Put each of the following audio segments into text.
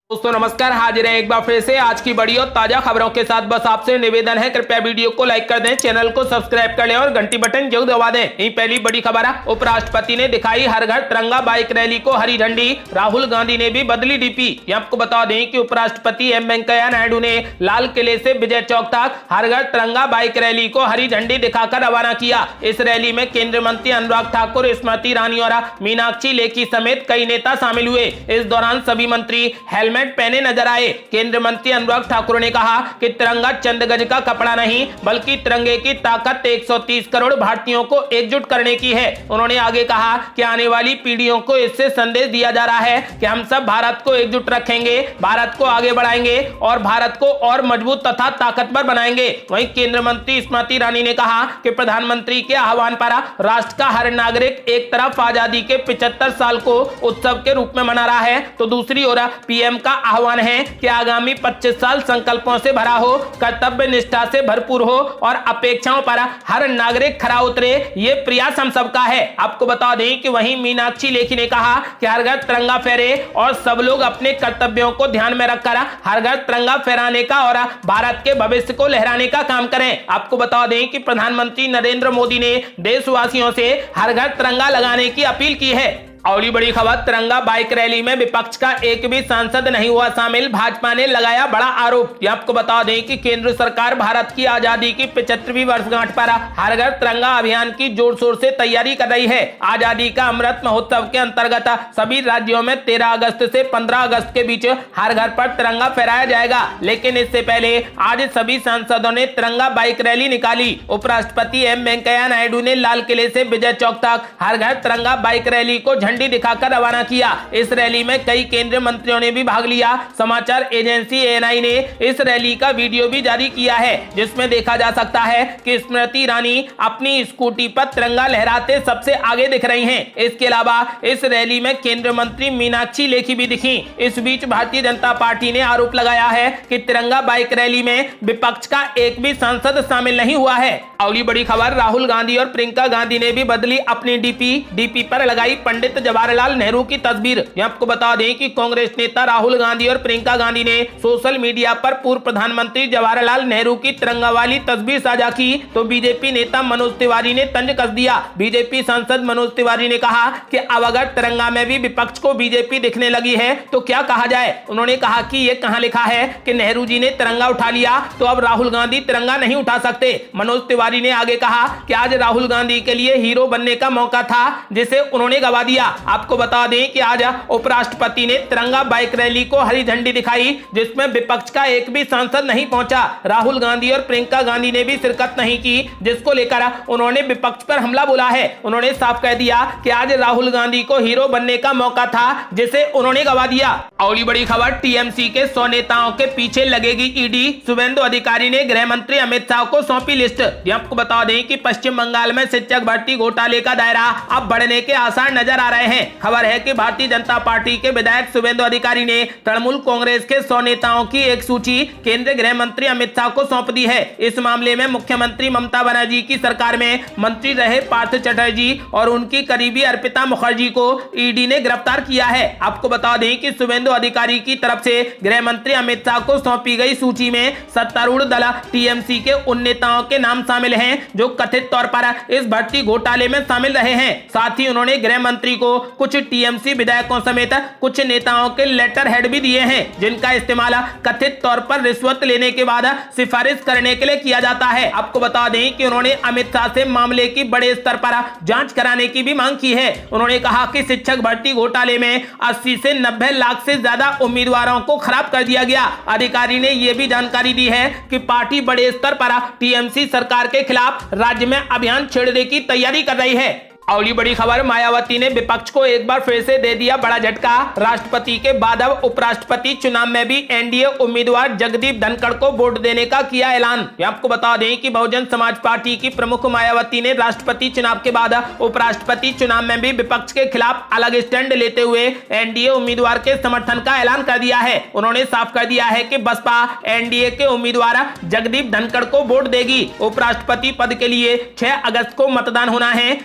दोस्तों नमस्कार, हाजिर है एक बार फिर से आज की बड़ी और ताजा खबरों के साथ। बस आपसे निवेदन है, कृपया वीडियो को लाइक कर दें, चैनल को सब्सक्राइब कर लें और घंटी बटन जरूर दबा दें। यही पहली बड़ी खबर है, उपराष्ट्रपति ने दिखाई हर घर तिरंगा बाइक रैली को हरी झंडी, राहुल गांधी ने भी बदली डीपी। आपको बता दें कि उपराष्ट्रपति एम वेंकैया नायडू ने लाल किले से विजय चौक तक हर घर तिरंगा बाइक रैली को हरी झंडी दिखाकर रवाना किया। इस रैली में केंद्रीय मंत्री अनुराग ठाकुर, स्मृति ईरानी और मीनाक्षी लेखी समेत कई नेता शामिल हुए। इस दौरान सभी मंत्री हेलमेट पहने नजर आए। केंद्रीय मंत्री अनुराग ठाकुर ने कहा कि तिरंगा चंद गज का कपड़ा नहीं, बल्कि तिरंगे की ताकत 130 करोड़ भारतीयों को एकजुट करने की है। उन्होंने आगे कहा कि आने वाली पीढ़ियों को इससे संदेश दिया जा रहा है कि हम सब भारत को एकजुट रखेंगे, भारत को आगे बढ़ाएंगे और भारत को और मजबूत तथा ताकतवर बनाएंगे। वहीं केंद्रीय मंत्री स्मृति ईरानी ने कहा कि प्रधानमंत्री के आह्वान पर राष्ट्र का हर नागरिक एक तरफ आजादी के 75 साल को उत्सव के रूप में मना रहा है, तो दूसरी ओर पीएम का आह्वान है कि आगामी 25 साल संकल्पों से भरा हो, कर्तव्य निष्ठा से भरपूर हो और अपेक्षाओं पर हर नागरिक खरा उतरे। ये प्रयास हम सबका है। आपको बता दें कि वहीं मीनाक्षी लेखी ने कहा कि हर घर तिरंगा फहरे और सब लोग अपने कर्तव्यों को ध्यान में रखकर हर घर तिरंगा फहराने का और भारत के भविष्य को लहराने का काम करें। आपको बता दें कि प्रधानमंत्री नरेंद्र मोदी ने देशवासियों से हर घर तिरंगा लगाने की अपील की है। और बड़ी खबर, तिरंगा बाइक रैली में विपक्ष का एक भी सांसद नहीं हुआ शामिल, भाजपा ने लगाया बड़ा आरोप। आपको बता दें कि केंद्र सरकार भारत की आजादी की 75वीं वर्षगांठ पर हर घर तिरंगा अभियान की जोर शोर से तैयारी कर रही है। आजादी का अमृत महोत्सव के अंतर्गत सभी राज्यों में 13 अगस्त से 15 अगस्त के बीच हर घर पर तिरंगा फहराया जाएगा। लेकिन इससे पहले आज सभी सांसदों ने तिरंगा बाइक रैली निकाली। उपराष्ट्रपति एम वेंकैया नायडू ने लाल किले से विजय चौक तक हर घर तिरंगा बाइक रैली को झंडी दिखाकर रवाना किया। इस रैली में कई केंद्रीय मंत्रियों ने भी भाग लिया। समाचार एजेंसी एएनआई ने इस रैली का वीडियो भी जारी किया है, जिसमें देखा जा सकता है कि स्मृति ईरानी अपनी स्कूटी पर तिरंगा लहराते सबसे आगे दिख रही हैं। इसके अलावा इस रैली में केंद्रीय मंत्री मीनाक्षी लेखी भी दिखी। इस बीच भारतीय जनता पार्टी ने आरोप लगाया है कि तिरंगा बाइक रैली में विपक्ष का एक भी सांसद शामिल नहीं हुआ है। अगली बड़ी खबर, राहुल गांधी और प्रियंका गांधी ने भी बदली अपनी डीपी पर लगाई पंडित जवाहरलाल नेहरू की तस्वीर। आपको बता दें कि कांग्रेस नेता राहुल गांधी और प्रियंका गांधी ने सोशल मीडिया पर पूर्व प्रधानमंत्री जवाहरलाल नेहरू की तिरंगा वाली तस्वीर साझा की, तो बीजेपी नेता मनोज तिवारी ने तंज कस दिया। बीजेपी सांसद मनोज तिवारी ने कहा कि अब अगर तिरंगा में भी विपक्ष को बीजेपी दिखने लगी है तो क्या कहा जाए। उन्होंने कहा कि ये कहां लिखा है कि नेहरू जी ने तिरंगा उठा लिया तो अब राहुल गांधी तिरंगा नहीं उठा सकते। मनोज तिवारी ने आगे कहा कि आज राहुल गांधी के लिए हीरो बनने का मौका था, जिसे उन्होंने गवा दिया। आपको बता दें कि आज उपराष्ट्रपति ने तिरंगा बाइक रैली को हरी झंडी दिखाई, जिसमें विपक्ष का एक भी सांसद नहीं पहुंचा। राहुल गांधी और प्रियंका गांधी ने भी शिरकत नहीं की, जिसको लेकर उन्होंने विपक्ष पर हमला बोला है। उन्होंने साफ कह दिया कि आज राहुल गांधी को हीरो बनने का मौका था, जिसे उन्होंने गवा दिया। अगली बड़ी खबर, टीएमसी के 100 नेताओं के पीछे लगेगी ईडी, शुभेंदु अधिकारी ने गृह मंत्री अमित शाह को सौंपी लिस्ट। आपको बता दें कि पश्चिम बंगाल में शिक्षक भर्ती घोटाले का दायरा अब बढ़ने के आसार नजर आ रहे हैं। खबर है कि भारतीय जनता पार्टी के विधायक शुभेंदु अधिकारी ने तृणमूल कांग्रेस के 100 नेताओं की एक सूची केंद्रीय गृह मंत्री अमित शाह को सौंप दी है। इस मामले में मुख्यमंत्री ममता बनर्जी की सरकार में मंत्री रहे पार्थ चटर्जी और उनकी करीबी अर्पिता मुखर्जी को ईडी ने गिरफ्तार किया है। आपको बता दें कि शुभेंदु अधिकारी की तरफ से गृह मंत्री अमित शाह को सौंपी गई सूची में सत्तारूढ़ दल टीएमसी के उन नेताओं के नाम शामिल हैं जो कथित तौर पर इस भर्ती घोटाले में शामिल रहे हैं। साथ ही उन्होंने गृह मंत्री को कुछ टीएमसी विधायकों समेत कुछ नेताओं के लेटर हेड भी दिए हैं, जिनका इस्तेमाल कथित तौर पर रिश्वत लेने के बाद सिफारिश करने के लिए किया जाता है। आपको बता दें कि उन्होंने अमित शाह से मामले की बड़े स्तर पर जांच कराने की भी मांग की है। उन्होंने कहा कि शिक्षक भर्ती घोटाले में 80 से 90 लाख से ज्यादा उम्मीदवारों को खराब कर दिया गया। अधिकारी ने यह भी जानकारी दी है कि पार्टी बड़े स्तर पर टीएमसी सरकार के खिलाफ राज्य में अभियान छेड़ने की तैयारी कर रही है। अगली बड़ी खबर, मायावती ने विपक्ष को एक बार फिर से दे दिया बड़ा झटका। राष्ट्रपति के बाद अब उपराष्ट्रपति चुनाव में भी एनडीए उम्मीदवार जगदीप धनखड़ को वोट देने का किया ऐलान। आपको बता दें कि बहुजन समाज पार्टी की प्रमुख मायावती ने राष्ट्रपति चुनाव के बाद उपराष्ट्रपति चुनाव में भी विपक्ष के खिलाफ अलग स्टैंड लेते हुए एनडीए उम्मीदवार के समर्थन का ऐलान कर दिया है। उन्होंने साफ कर दिया है कि बसपा एनडीए के उम्मीदवार जगदीप धनखड़ को वोट देगी। उपराष्ट्रपति पद के लिए 6 अगस्त को मतदान होना है।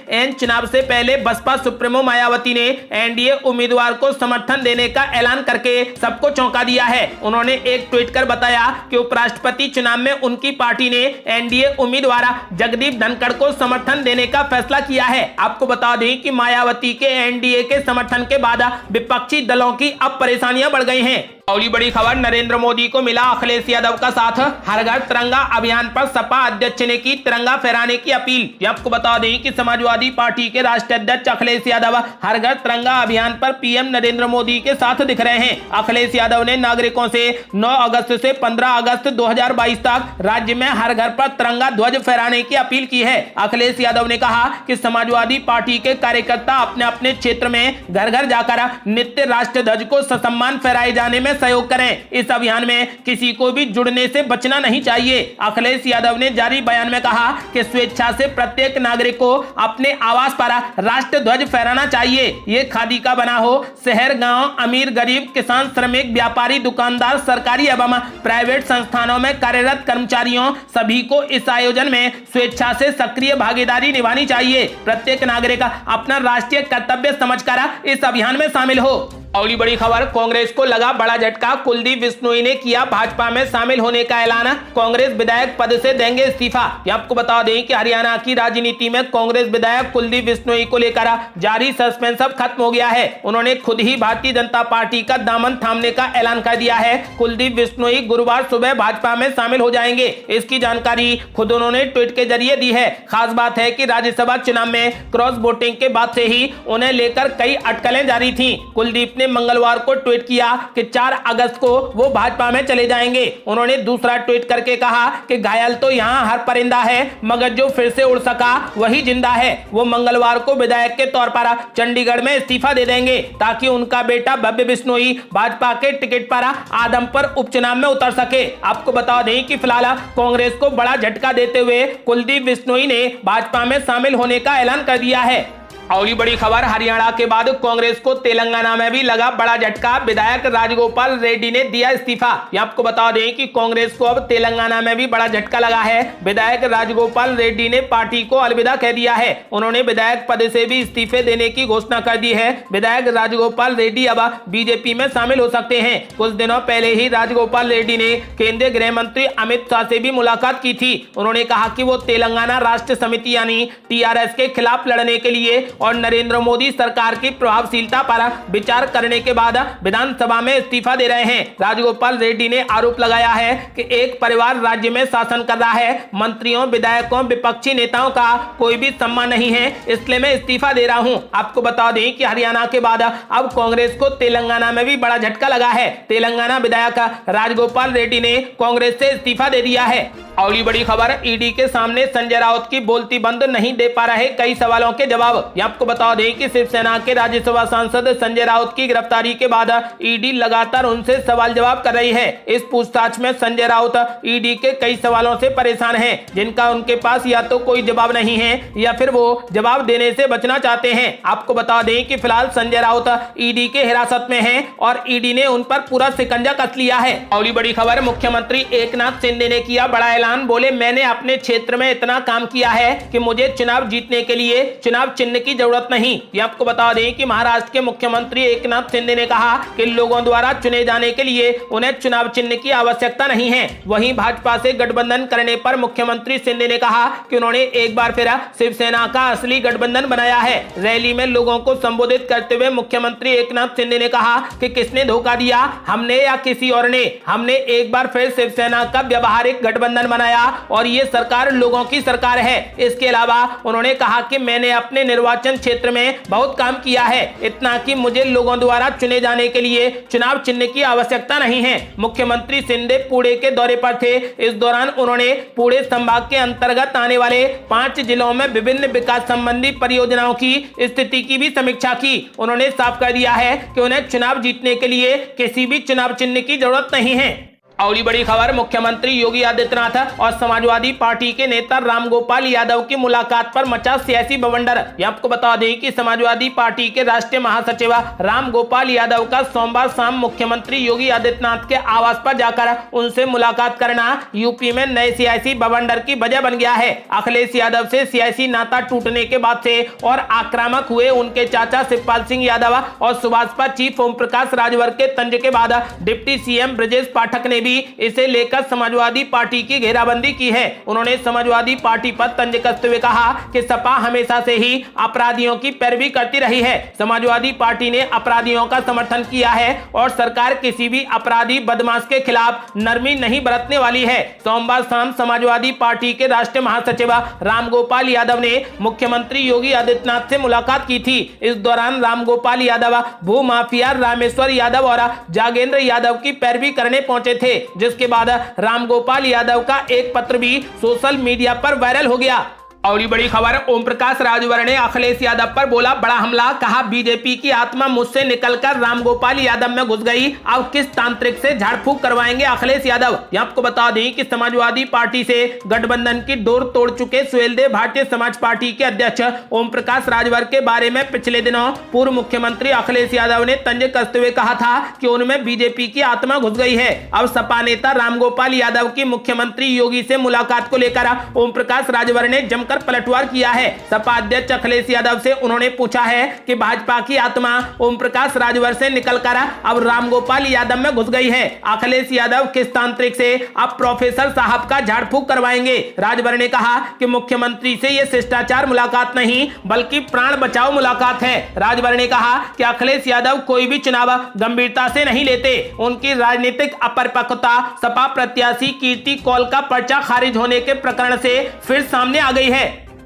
चुनाव से पहले बसपा सुप्रीमो मायावती ने एनडीए उम्मीदवार को समर्थन देने का ऐलान करके सबको चौंका दिया है। उन्होंने एक ट्वीट कर बताया कि उपराष्ट्रपति चुनाव में उनकी पार्टी ने एनडीए उम्मीदवार जगदीप धनखड़ को समर्थन देने का फैसला किया है। आपको बता दें कि मायावती के एनडीए के समर्थन के बाद विपक्षी दलों की अब परेशानियां बढ़ गई हैं। अगली बड़ी खबर, नरेंद्र मोदी को मिला अखिलेश यादव का साथ। हर घर तिरंगा अभियान पर सपा अध्यक्ष ने की तिरंगा फहराने की अपील। आपको बता दें कि समाजवादी पार्टी के राष्ट्रीय अध्यक्ष अखिलेश यादव हर घर तिरंगा अभियान पर पीएम नरेंद्र मोदी के साथ दिख रहे हैं। अखिलेश यादव ने नागरिकों से 9 अगस्त से 15 अगस्त 2022 तक राज्य में हर घर पर तिरंगा ध्वज फहराने की अपील की है। अखिलेश यादव ने कहा कि समाजवादी पार्टी के कार्यकर्ता अपने अपने क्षेत्र में घर घर जाकर नित्य राष्ट्र ध्वज को ससम्मान फहराए जाने में सहयोग करें। इस अभियान में किसी को भी जुड़ने से बचना नहीं चाहिए। अखिलेश यादव ने जारी बयान में कहा कि स्वेच्छा से प्रत्येक नागरिक को अपने आवास पर राष्ट्र ध्वज फहराना चाहिए। ये खादी का बना हो, शहर गांव, अमीर गरीब, किसान, श्रमिक, व्यापारी, दुकानदार, सरकारी एवं प्राइवेट संस्थानों में कार्यरत कर्मचारियों सभी को इस आयोजन में स्वेच्छा से सक्रिय भागीदारी निभानी चाहिए। प्रत्येक नागरिक अपना राष्ट्रीय कर्तव्य समझकर इस अभियान में शामिल हो। अगली बड़ी खबर, कांग्रेस को लगा बड़ा झटका। कुलदीप बिश्नोई ने किया भाजपा में शामिल होने का ऐलान। कांग्रेस विधायक पद से देंगे इस्तीफा। आपको बता दें कि हरियाणा की राजनीति में कांग्रेस विधायक कुलदीप बिश्नोई को लेकर जारी सस्पेंस अब खत्म हो गया है। उन्होंने खुद ही भारतीय जनता पार्टी का दामन थामने का ऐलान कर दिया है। कुलदीप बिश्नोई गुरुवार सुबह भाजपा में शामिल हो जाएंगे। इसकी जानकारी खुद उन्होंने ट्वीट के जरिए दी है। खास बात है कि राज्यसभा चुनाव में क्रॉस वोटिंग के बाद से ही उन्हें लेकर कई अटकलें जारी थी। कुलदीप ने मंगलवार को ट्वीट किया कि 4 अगस्त को वो भाजपा में चले जाएंगे। उन्होंने दूसरा ट्वीट करके कहा कि घायल तो यहाँ हर परिंदा है, मगर जो फिर से उड़ सका वही जिंदा है। वो मंगलवार को विधायक के तौर पर चंडीगढ़ में इस्तीफा दे देंगे ताकि उनका बेटा भव्य बिश्नोई भाजपा के टिकट पर आदमपुर उपचुनाव में उतर सके। आपको बता दें कि फिलहाल कांग्रेस को बड़ा झटका देते हुए कुलदीप बिश्नोई ने भाजपा में शामिल होने का ऐलान कर दिया है। अगली बड़ी खबर, हरियाणा के बाद कांग्रेस को तेलंगाना में भी लगा बड़ा झटका। विधायक राजगोपाल रेड्डी ने दिया इस्तीफा। आपको बता दें कि कांग्रेस को अब तेलंगाना में भी बड़ा झटका लगा है। विधायक राजगोपाल रेड्डी ने पार्टी को अलविदा कह दिया है। उन्होंने विधायक पद से भी इस्तीफे देने की घोषणा कर दी है। विधायक राजगोपाल रेड्डी अब बीजेपी में शामिल हो सकते हैं। कुछ दिनों पहले ही राजगोपाल रेड्डी ने केंद्रीय गृह मंत्री अमित शाह से भी मुलाकात की थी। उन्होंने कहा कि वो तेलंगाना राष्ट्र समिति यानी टीआरएस के खिलाफ लड़ने के लिए और नरेंद्र मोदी सरकार की प्रभावशीलता पर विचार करने के बाद विधानसभा में इस्तीफा दे रहे हैं। राजगोपाल रेड्डी ने आरोप लगाया है कि एक परिवार राज्य में शासन कर रहा है। मंत्रियों, विधायकों, विपक्षी नेताओं का कोई भी सम्मान नहीं है, इसलिए मैं इस्तीफा दे रहा हूं। आपको बता दें कि हरियाणा के बाद अब कांग्रेस को तेलंगाना में भी बड़ा झटका लगा है। तेलंगाना विधायक राजगोपाल रेड्डी ने कांग्रेस से इस्तीफा दे दिया है। अगली बड़ी खबर, ईडी के सामने संजय राउत की बोलती बंद, नहीं दे पा रहे कई सवालों के जवाब। आपको बता दें कि शिवसेना के राज्यसभा सांसद संजय राउत की गिरफ्तारी के बाद ईडी लगातार उनसे सवाल जवाब कर रही है। इस पूछताछ में संजय राउत ईडी के कई सवालों से परेशान हैं, जिनका उनके पास या तो कोई जवाब नहीं है या फिर वो जवाब देने से बचना चाहते हैं। आपको बता दें कि फिलहाल संजय राउत ईडी के हिरासत में हैं और ईडी ने उन पर पूरा शिकंजा कस लिया है। अगली बड़ी खबर, मुख्यमंत्री एकनाथ शिंदे ने किया बड़ा ऐलान। बोले, मैंने अपने क्षेत्र में इतना काम किया है कि मुझे चुनाव जीतने के लिए चुनाव चिन्ह की जरूरत नहीं। ये आपको बता दें कि महाराष्ट्र के मुख्यमंत्री एकनाथ शिंदे ने कहा कि लोगों द्वारा चुने जाने के लिए उन्हें चुनाव चिन्ह की आवश्यकता नहीं है। वहीं भाजपा से गठबंधन करने पर मुख्यमंत्री शिंदे ने कहा कि उन्होंने एक बार फिर शिवसेना का असली गठबंधन बनाया है। रैली में लोगों को संबोधित करते हुए मुख्यमंत्री एकनाथ शिंदे ने कहा कि किसने धोखा दिया, हमने या किसी और ने? हमने एक बार फिर शिवसेना का व्यवहारिक गठबंधन बनाया और ये सरकार लोगों की सरकार है। इसके अलावा उन्होंने कहा कि मैंने अपने निर्वाचन क्षेत्र में बहुत काम किया है, इतना कि मुझे लोगों द्वारा चुने जाने के लिए चुनाव चिन्ह की आवश्यकता नहीं है। मुख्यमंत्री शिंदे पुणे के दौरे पर थे। इस दौरान उन्होंने पुणे संभाग के अंतर्गत आने वाले 5 जिलों में विभिन्न विकास संबंधी परियोजनाओं की स्थिति की भी समीक्षा की। उन्होंने साफ कर दिया है कि उन्हें चुनाव जीतने के लिए किसी भी चुनाव चिन्ह की जरूरत नहीं है। और ये बड़ी खबर, मुख्यमंत्री योगी आदित्यनाथ और समाजवादी पार्टी के नेता रामगोपाल यादव की मुलाकात पर मचा सियासी बवंडर। आपको बता दें कि समाजवादी पार्टी के राष्ट्रीय महासचिव रामगोपाल यादव का सोमवार शाम मुख्यमंत्री योगी आदित्यनाथ के आवास पर जाकर उनसे मुलाकात करना यूपी में नए सियासी बवंडर की वजह बन गया है। अखिलेश यादव से सियासी नाता टूटने के बाद से और आक्रामक हुए उनके चाचा शिवपाल सिंह यादव और सुभाषपा चीफ ओम प्रकाश राजभर के तंज के बाद डिप्टी सीएम ब्रजेश पाठक ने भी इसे लेकर समाजवादी पार्टी की घेराबंदी की है। उन्होंने समाजवादी पार्टी पर तंज कसते हुए कहा कि सपा हमेशा से ही अपराधियों की पैरवी करती रही है। समाजवादी पार्टी ने अपराधियों का समर्थन किया है और सरकार किसी भी अपराधी बदमाश के खिलाफ नरमी नहीं बरतने वाली है। सोमवार शाम समाजवादी पार्टी के राष्ट्रीय महासचिव रामगोपाल यादव ने मुख्यमंत्री योगी आदित्यनाथ से मुलाकात की थी। इस दौरान रामगोपाल यादव भू माफिया रामेश्वर यादव और जागेंद्र यादव की पैरवी करने पहुंचे थे, जिसके बाद रामगोपाल यादव का एक पत्र भी सोशल मीडिया पर वायरल हो गया। और ये बड़ी खबर, ओम प्रकाश राजभर ने अखिलेश यादव पर बोला बड़ा हमला, कहा बीजेपी की आत्मा मुझसे निकलकर रामगोपाल यादव में घुस गई, अब किस तांत्रिक से झाड़ फूक करवाएंगे अखिलेश यादव। आपको बता दें कि समाजवादी पार्टी से गठबंधन की डोर तोड़ चुके सुहेलदेव भारतीय समाज पार्टी के अध्यक्ष ओम प्रकाश राजभर के बारे में पिछले दिनों पूर्व मुख्यमंत्री अखिलेश यादव ने तंज कसते हुए कहा था कि उनमें बीजेपी की आत्मा घुस गई है। अब सपा नेता रामगोपाल यादव की मुख्यमंत्री योगी से मुलाकात को लेकर ओम प्रकाश राजभर ने जमकर पलटवार किया है। सपा अध्यक्ष अखिलेश यादव से उन्होंने पूछा है कि भाजपा की आत्मा ओम प्रकाश राजभर से निकलकर अब रामगोपाल यादव में घुस गई है। अखिलेश यादव किस तांत्रिक से अब प्रोफेसर साहब का झाड़ फूक करवाएंगे। राजभर ने कहा कि मुख्यमंत्री से यह शिष्टाचार मुलाकात नहीं बल्कि प्राण बचाओ मुलाकात है। राजभर ने कहा कि अखिलेश यादव कोई भी चुनाव गंभीरता से नहीं लेते। उनकी राजनीतिक अपरिपक्वता सपा प्रत्याशी कीर्ति कौल का पर्चा खारिज होने के प्रकरण से फिर सामने आ गई है।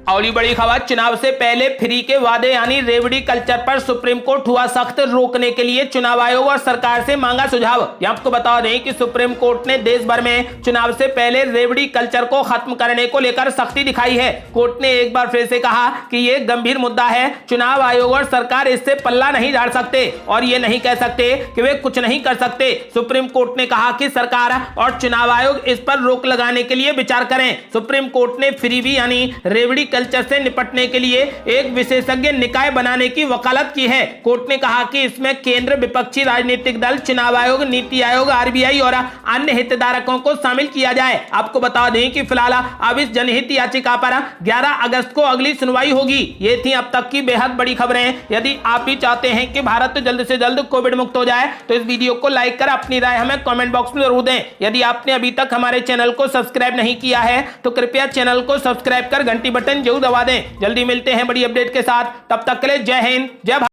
और ये बड़ी खबर, चुनाव से पहले फ्री के वादे यानी रेवड़ी कल्चर पर सुप्रीम कोर्ट हुआ सख्त, रोकने के लिए चुनाव आयोग और सरकार से मांगा सुझाव। आपको बता दें कि सुप्रीम कोर्ट ने देश भर में चुनाव से पहले रेवड़ी कल्चर को खत्म करने को लेकर सख्ती दिखाई है। कोर्ट ने एक बार फिर से कहा कि ये गंभीर मुद्दा है, चुनाव आयोग और सरकार इससे पल्ला नहीं झाड़ सकते और ये नहीं कह सकते कि वे कुछ नहीं कर सकते। सुप्रीम कोर्ट ने कहा कि सरकार और चुनाव आयोग इस पर रोक लगाने के लिए विचार करें। सुप्रीम कोर्ट ने फ्रीबी यानी रेवड़ी कल्चर से निपटने के लिए एक विशेषज्ञ निकाय बनाने की वकालत की है। कोर्ट ने कहा कि इसमें केंद्र, विपक्षी राजनीतिक दल, चुनाव आयोग, नीति आयोग, आरबीआई और अन्य हितधारकों को शामिल किया जाए। आपको बता दें कि फिलहाल अब इस जनहित याचिका पर 11 अगस्त को अगली सुनवाई होगी। ये थी अब तक की बेहद बड़ी खबरें। यदि आप भी चाहते हैं कि भारत जल्द से जल्द कोविड मुक्त हो जाए तो इस वीडियो को लाइक कर अपनी राय हमें कमेंट बॉक्स में जरूर दें। यदि आपने अभी तक हमारे चैनल को सब्सक्राइब नहीं किया है तो कृपया चैनल को सब्सक्राइब कर घंटी बटन जरूर दबा दें। जल्दी मिलते हैं बड़ी अपडेट के साथ, तब तक के लिए जय हिंद, जय भारत।